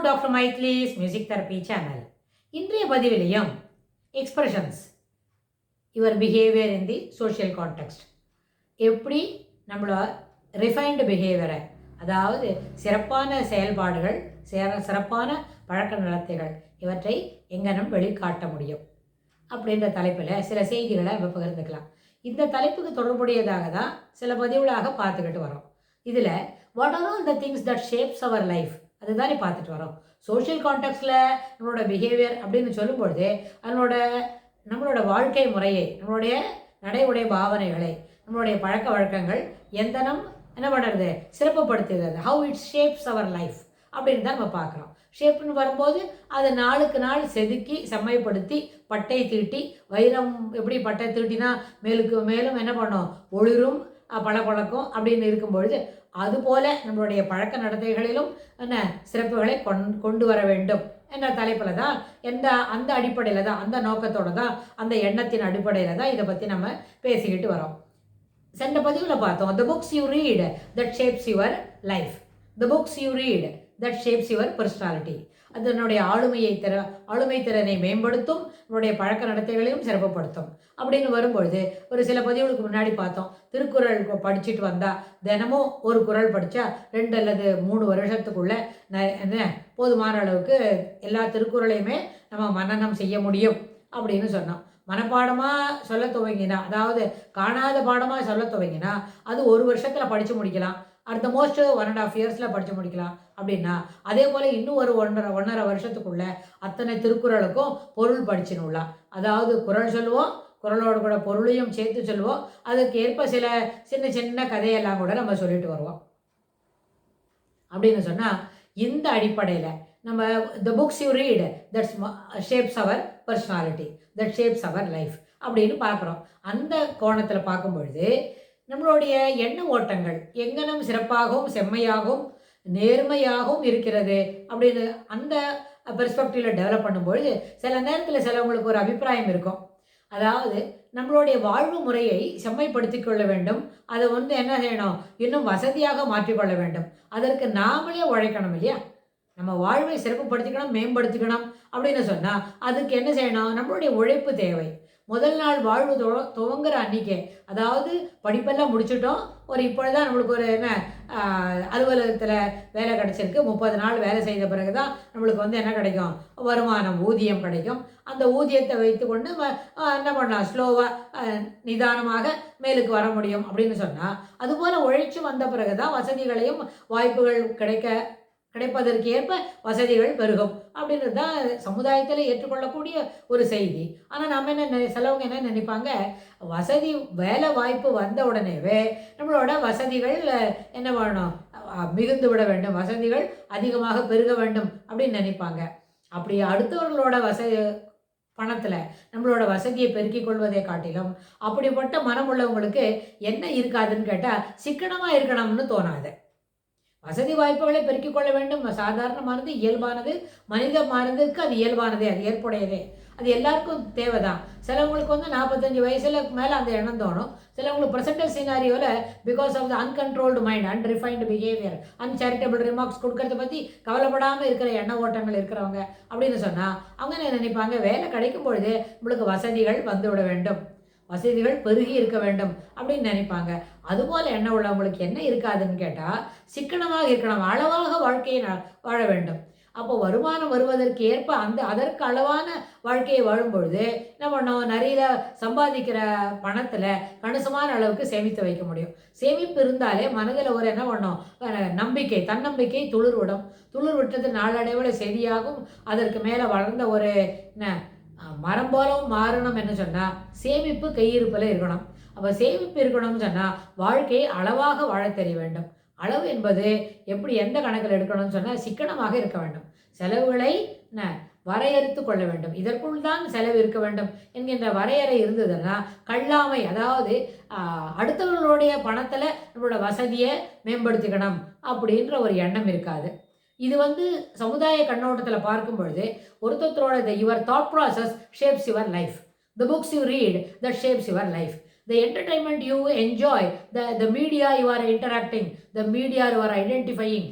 Doctor மைத்லிஸ் music therapy channel. இன்றைய பதிவிலையும் expressions your behaviour in the social context, எப்படி நம்மளோட ரிஃபைன்டு பிஹேவியரை, அதாவது சிறப்பான செயல்பாடுகள், சிறப்பான பழக்க நடத்தைகள் இவற்றை எங்கனம் வெளிக்காட்ட முடியும் அப்படின்ற தலைப்பில் சில செய்திகளை நம்ம பகிர்ந்துக்கலாம். இந்த தலைப்புக்கு தொடர்புடையதாக தான் சில பதிவுகளாக பார்த்துக்கிட்டு வரோம். இதில் what are all the things that shapes our life அதுதானே பார்த்துட்டு வரோம். சோஷியல் கான்டெக்ஸ்டில் நம்மளோட பிஹேவியர் அப்படின்னு சொல்லும்பொழுது நம்மளோட வாழ்க்கை முறையை, நம்மளுடைய நடை உடை பாவனைகளை, நம்மளுடைய பழக்க வழக்கங்கள் எந்தனம் என்ன பண்ணுறது, சிறப்புப்படுத்துகிறது. How it shapes our life அப்படின்னு தான் நம்ம பார்க்குறோம். ஷேப்னு வரும்போது அது நாளுக்கு நாள் செதுக்கி செம்மைப்படுத்தி பட்டை தீட்டி, வைரம் எப்படி பட்டை தீட்டினா மேலுக்கு மேலும் என்ன பண்ணும், ஒளிரும் பழக்கம் அப்படின்னு இருக்கும்பொழுது அதுபோல நம்மளுடைய பழக்க நடத்தைகளிலும் என்ன சிறப்புகளை கொண்டு வர வேண்டும் என்ற தலைப்பில் தான், அந்த அடிப்படையில் தான், அந்த நோக்கத்தோடு தான், அந்த எண்ணத்தின் அடிப்படையில் தான் இதை பற்றி நம்ம பேசிக்கிட்டு வரோம். சென்ற பதிவில் பார்த்தோம், the books you read that shapes your life, the books you read that shapes your personality. அதனுடைய ஆளுமை திறனை மேம்படுத்தும், நம்மளுடைய பழக்க நடத்தைகளையும் சிறப்புப்படுத்தும் அப்படின்னு வரும்பொழுது ஒரு சில பதிவுகளுக்கு முன்னாடி பார்த்தோம், திருக்குறள் படிச்சுட்டு வந்தால் தினமும் ஒரு குறள் படித்தா 2 அல்லது 3 வருஷத்துக்குள்ள என்ன போதுமான அளவுக்கு எல்லா திருக்குறளையுமே நம்ம மனனம் செய்ய முடியும் அப்படின்னு சொன்னோம். மனப்பாடமாக சொல்ல துவங்கினா, அதாவது காணாத பாடமாக சொல்ல துவங்கினா அது 1 வருஷத்தில் படித்து முடிக்கலாம். அடுத்த மோஸ்ட் 1.5 இயர்ஸில் படித்து முடிக்கலாம். அப்படின்னா அதே போல் இன்னும் ஒரு 1.5 வருஷத்துக்குள்ள அத்தனை திருக்குறளுக்கும் பொருள் படிச்சுனுலாம். அதாவது குறள் சொல்லுவோம், குறளோட கூட பொருளையும் சேர்த்து சொல்லுவோம். அதுக்கு ஏற்ப சில சின்ன சின்ன கதையெல்லாம் கூட நம்ம சொல்லிட்டு வருவோம். அப்படின்னு சொன்னால் இந்த அடிப்படையில் நம்ம the books you read that's shapes our personality, that shapes our life அப்படின்னு பார்க்குறோம். அந்த கோணத்தில் பார்க்கும்பொழுது நம்மளுடைய எண்ண ஓட்டங்கள் எங்கனம் சிறப்பாகவும் செம்மையாகவும் நேர்மையாகவும் இருக்கிறது அப்படின்னு அந்த பெர்ஸ்பெக்டிவில் டெவலப் பண்ணும்பொழுது சில நேரத்தில் சிலவங்களுக்கு ஒரு அபிப்பிராயம் இருக்கும். அதாவது நம்மளுடைய வாழ்வு முறையை செம்மைப்படுத்தி கொள்ள வேண்டும், அதை என்ன செய்யணும், இன்னும் வசதியாக மாற்றிக்கொள்ள வேண்டும். அதற்கு நாமளே உழைக்கணும் இல்லையா? நம்ம வாழ்வை சிறப்புப்படுத்திக்கணும், மேம்படுத்திக்கணும் அப்படின்னு சொன்னால் அதுக்கு என்ன செய்யணும், நம்மளுடைய உழைப்பு தேவை. முதல் நாள் வாழ்வு துவங்குற அன்றைக்கே, அதாவது படிப்பெல்லாம் முடிச்சுட்டோம், இப்பொழுதுதான் நம்மளுக்கு ஒரு அலுவலகத்தில் வேலை கிடச்சிருக்கு, 30 நாள் வேலை செய்த பிறகு தான் நம்மளுக்கு என்ன கிடைக்கும், வருமானம், ஊதியம் கிடைக்கும். அந்த ஊதியத்தை வைத்து கொண்டு என்ன பண்ணலாம், ஸ்லோவாக நிதானமாக மேலுக்கு வர முடியும் அப்படின்னு சொன்னால், அதுபோல் உழைச்சி வந்த பிறகு தான் வசதிகளையும் வாய்ப்புகள் கிடைப்பதற்கு ஏற்ப வசதிகள் பெருகும் அப்படின்றது தான் சமுதாயத்தில் ஏற்றுக்கொள்ளக்கூடிய ஒரு செய்தி. ஆனால் நம்ம சிலவங்க என்ன நினைப்பாங்க, வேலை வாய்ப்பு வந்த உடனேவே நம்மளோட வசதிகள் என்ன பண்ணணும், மிகுந்து விட வேண்டும், வசதிகள் அதிகமாக பெருக வேண்டும் அப்படின்னு நினைப்பாங்க. அப்படி அடுத்தவர்களோட பணத்தில் நம்மளோட வசதியை பெருக்கிக் கொள்வதை காட்டிலும் அப்படிப்பட்ட மனம் உள்ளவங்களுக்கு என்ன இருக்காதுன்னு கேட்டால் சிக்கனமாக இருக்கணும்னு தோணாது. வசதி வாய்ப்புகளை பெருக்கிக் கொள்ள வேண்டும், சாதாரணமானது, இயல்பானது, மனிதமானதுக்கு அது இயல்பானதே, அது ஏற்புடையதே, அது எல்லாருக்கும் தேவைதான். சிலவங்களுக்கு 45 வயசுல மேலே அந்த எண்ணம் தோணும். சிலவங்களுக்கு ப்ரெசென்டல் சினாரியோவில் because of the uncontrolled mind, unrefined behaviour, uncharitable remarks கொடுக்கறத பற்றி கவலைப்படாமல் இருக்கிற எண்ண ஓட்டங்கள் இருக்கிறவங்க அப்படின்னு சொன்னால் அவங்க என்ன நினைப்பாங்க, வேலை கிடைக்கும் பொழுது நம்மளுக்கு வசதிகள் வந்துவிட வேண்டும், வசதிகள் பெருகி இருக்க வேண்டும் அப்படின்னு நினைப்பாங்க. அதுபோல் எண்ணம் உள்ளவங்களுக்கு என்ன இருக்காதுன்னு கேட்டால் சிக்கனமாக இருக்கணும், அளவாக வாழ்க்கையை வாழ வேண்டும். அப்போ வருமானம் வருவதற்கு ஏற்ப அதற்கு அளவான வாழ்க்கையை வாழும்பொழுது என்ன பண்ணோம், நிறைய சம்பாதிக்கிற பணத்தில் கணிசமான அளவுக்கு சேமித்து வைக்க முடியும். சேமிப்பு இருந்தாலே மனதில் ஒரு என்ன பண்ணோம், நம்பிக்கை, தன்னம்பிக்கை துளிர் விட்டது நாளடைவில் செடியாகும். அதற்கு மேலே வளர்ந்த ஒரு மரம் போலவும் மாறணும் என்ன சொன்னால் சேமிப்பு கையிருப்பில் இருக்கணும். அப்போ சேமிப்பு இருக்கணும்னு சொன்னால் வாழ்க்கையை அளவாக வாழ தெரிய வேண்டும். அளவு என்பது எப்படி எந்த கணக்கில் எடுக்கணும்னு சொன்னால் சிக்கனமாக இருக்க வேண்டும். செலவுகளை வரையறுத்து கொள்ள வேண்டும். இதற்குள் தான் செலவு இருக்க வேண்டும் என்கின்ற வரையறை இருந்ததுன்னா கல்லாமை, அதாவது அடுத்தவர்களுடைய பணத்தில் நம்மளோட வசதியை மேம்படுத்திக்கணும் அப்படின்ற ஒரு எண்ணம் இருக்காது. இது சமுதாய கண்ணோட்டத்தில் பார்க்கும் பொழுது ஒருத்தரோட your thought process shapes your life, the books you read that shapes your life, the entertainment you enjoy, the media you are interacting, the media you are identifying,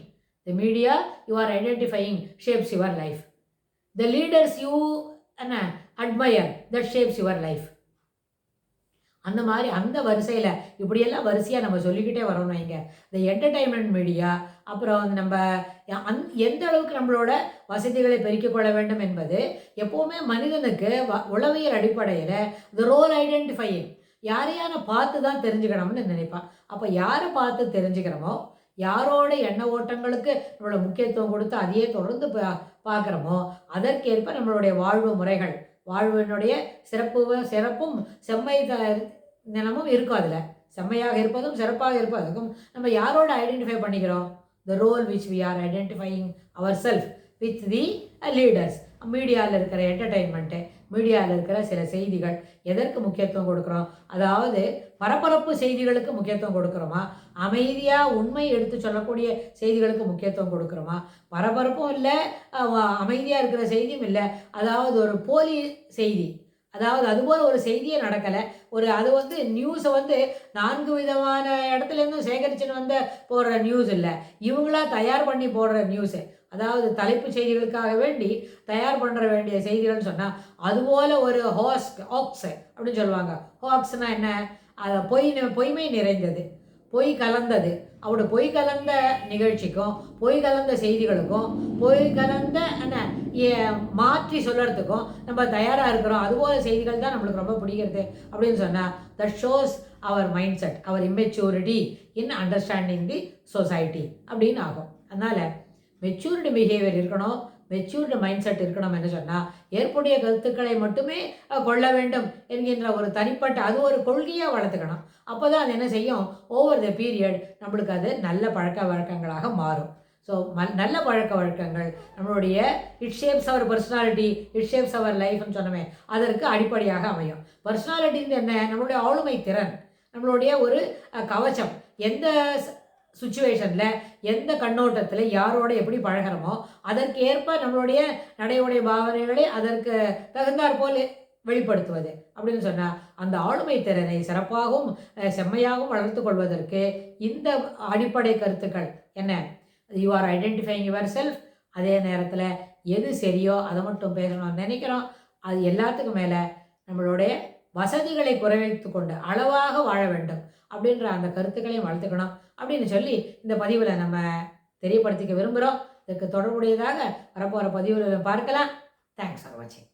The media you are identifying shapes your life. The leaders you admire, that shapes your life. அந்த மாதிரி அந்த வரிசையில் இப்படியெல்லாம் வரிசையாக நம்ம சொல்லிக்கிட்டே வரோம் வைங்க. இந்த என்டர்டைன்மெண்ட் மீடியா, அப்புறம் வந்து நம்ம எந்த அளவுக்கு நம்மளோட வசதிகளை பெருக்கிக் கொள்ள வேண்டும் என்பது எப்போவுமே மனிதனுக்கு உளவியல் அடிப்படையில் இந்த ரோல் ஐடென்டிஃபையிங் யாரையான பார்த்து தான் தெரிஞ்சுக்கணும்னு நினைப்பான். அப்போ யாரை பார்த்து தெரிஞ்சுக்கிறோமோ, யாரோட எண்ண ஓட்டங்களுக்கு நம்மளோட முக்கியத்துவம் கொடுத்து அதையே தொடர்ந்து பார்க்குறோமோ, அதற்கேற்ப நம்மளுடைய வாழ்வு முறைகள், வாழ்வினுடைய சிறப்பும் செம்மை தினமும் இருக்கும். அதில் செம்மையாக இருப்பதும் சிறப்பாக இருப்பதுக்கும் நம்ம யாரோட ஐடென்டிஃபை பண்ணிக்கிறோம்? The role which we are identifying our self with the leaders. மீடியாவில் இருக்கிற என்டர்டெயின்மெண்ட்டு, மீடியாவில் இருக்கிற சில செய்திகள் எதற்கு முக்கியத்துவம் கொடுக்குறோம்? அதாவது பரபரப்பு செய்திகளுக்கு முக்கியத்துவம் கொடுக்குறோமா? அமைதியாக உண்மை எடுத்து சொல்லக்கூடிய செய்திகளுக்கு முக்கியத்துவம் கொடுக்குறோமா? பரபரப்பும் இல்லை, அமைதியாக இருக்கிற செய்தியும் இல்லை. அதாவது ஒரு போலி செய்தி, அதாவது அதுபோல் ஒரு செய்தியே நடக்கலை. அது வந்து நியூஸை வந்து 4 விதமான இடத்துலேருந்தும் சேகரிச்சுன்னு போடுற நியூஸ் இல்லை, இவங்களா தயார் பண்ணி போடுற நியூஸு. அதாவது தலைப்பு செய்திகளுக்காக வேண்டி தயார் பண்ணுற வேண்டிய செய்திகள்னு சொன்னால் அதுபோல் ஒரு ஹாக்ஸ் அப்படின்னு சொல்லுவாங்க. ஹாக்ஸ்னால் என்ன? அதை பொய்மை நிறைந்தது, பொய் கலந்தது. அவரோட பொய் கலந்த நிகழ்ச்சிக்கும், பொய் கலந்த செய்திகளுக்கும், பொய் கலந்த மாற்றி சொல்கிறதுக்கும் நம்ம தயாராக இருக்கிறோம். அதுபோல் செய்திகள் தான் நம்மளுக்கு ரொம்ப பிடிக்கிறது அப்படின்னு சொன்னால் that shows our mind set, our immaturity in understanding the society அப்படின்னு ஆகும். அதனால் மெச்சூர்டு பிஹேவியர் இருக்கணும், மெச்சூர்டு மைண்ட் செட் இருக்கணும் என்று சொன்னால் ஏற்புடைய கருத்துக்களை மட்டுமே கொள்ள வேண்டும் என்கின்ற ஒரு தனிப்பட்ட அது ஒரு கொள்கையாக வளர்த்துக்கணும். அப்போ தான் அது என்ன செய்யும்? ஓவர் த பீரியட் நம்மளுக்கு அது நல்ல பழக்க வழக்கங்களாக மாறும். ஸோ நல்ல பழக்க வழக்கங்கள் நம்மளுடைய it shapes our personality, it shapes our லைஃப்னு சொன்னோமே, அதற்கு அடிப்படையாக அமையும். பர்சனாலிட்டின்னு என்ன? நம்மளுடைய ஆளுமை திறன், நம்மளுடைய ஒரு கவச்சம். எந்த சுச்சுவேஷனில், எந்த கண்ணோட்டத்தில் யாரோட எப்படி பழகிறோமோ அதற்கேற்ப நம்மளுடைய நடைமுறை பாவனைகளை அதற்கு தகுந்தாற் போல் வெளிப்படுத்துவது அப்படின்னு சொன்னால் அந்த ஆளுமை திறனை சிறப்பாகவும் செம்மையாகவும் வளர்த்து கொள்வதற்கு இந்த அடிப்படை கருத்துக்கள் என்ன? You are identifying your self. அதே நேரத்தில் எது சரியோ அதை மட்டும் பேசணும்னு நினைக்கிறோம். அது எல்லாத்துக்கும் மேலே நம்மளுடைய வசதிகளை குறைத்து கொண்டு அளவாக வாழ வேண்டும் அப்படின்ற அந்த கருத்துக்களையும் வளர்த்துக்கணும் அப்படின்னு சொல்லி இந்த பதிவில் நம்ம தெரியப்படுத்திக்க விரும்புகிறோம். இதற்கு தொடர்புடையதாக வரப்போகிற பதிவில் பார்க்கலாம். தேங்க்ஸ் ஃபார் வாட்சிங்.